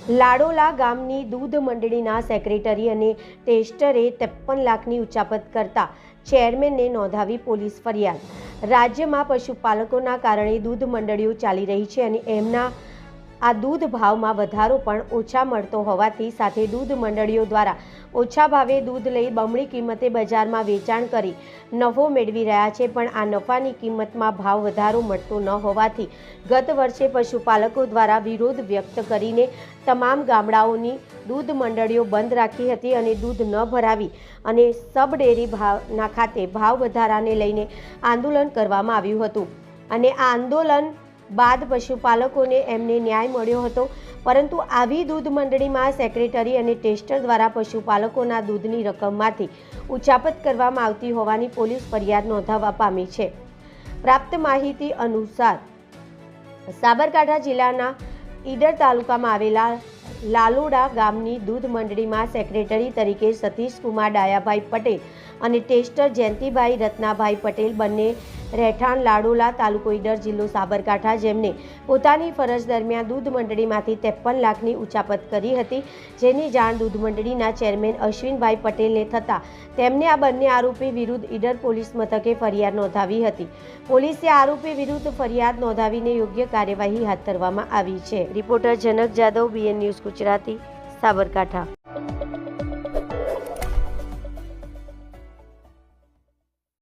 લાડોલા ગામની દૂધ મંડળીના સેક્રેટરી અને ટેસ્ટરે 53 લાખની ઉચાપત કરતા ચેરમેનને નોંધાવી પોલીસ ફરિયાદ। રાજ્યમાં પશુપાલકોના કારણે દૂધ મંડળીઓ ચાલી રહી છે અને એમના આ દૂધ ભાવમાં વધારો પણ ઓછા મળતો હોવાથી સાથે દૂધ મંડળીઓ દ્વારા ઓછા ભાવે દૂધ લઈ બમણી કિંમતે બજારમાં વેચાણ કરી નફો મેળવી રહ્યા છે, પણ આ નફાની કિંમતમાં ભાવ વધારો મળતો ન હોવાથી ગત વર્ષે પશુપાલકો દ્વારા વિરોધ વ્યક્ત કરીને તમામ ગામડાઓની દૂધ મંડળીઓ બંધ રાખી હતી અને દૂધ ન ભરાવી અને સબ ડેરી ભાવના ખાતે ભાવ વધારાને લઈને આંદોલન કરવામાં આવ્યું હતું અને આ આંદોલન બાદ પશુપાલકોને એમને ન્યાય મળ્યો હતો, પરંતુ આવી દૂધ મંડળીમાં સેક્રેટરી અને ટેસ્ટર દ્વારા પશુપાલકોના દૂધની રકમમાંથી ઉચાપત કરવામાં આવતી હોવાની પોલીસ ફરિયાદ નોંધાવવા પામી છે। પ્રાપ્ત માહિતી અનુસાર સાબરકાંઠા જિલ્લાના ઈડર તાલુકામાં આવેલા લાલોડા ગામની દૂધ મંડળીમાં સેક્રેટરી તરીકે સતીશકુમાર ડાયાભાઈ પટેલ અને ટેસ્ટર જયંતિભાઈ રત્નાભાઈ પટેલ બંને રહેઠાણ લાડોલા, તાલુકો ઈડર, જિલ્લો સાબરકાંઠા, જેમને પોતાની ફરજ દરમિયાન દૂધ મંડળીમાંથી 53 લાખની ઉચાપત કરી હતી, જેની જાણ દૂધ મંડળીના ચેરમેન અશ્વિનભાઈ પટેલને થતાં તેમને આ બંને આરોપી વિરુદ્ધ ઈડર પોલીસ મથકે ફરિયાદ નોંધાવી હતી। પોલીસે આરોપી વિરુદ્ધ ફરિયાદ નોંધાવીને યોગ્ય કાર્યવાહી હાથ ધરવામાં આવી છે। રિપોર્ટર જનક જાદવ, BN ન્યૂઝ ગુજરાતી, સાબરકાંઠા।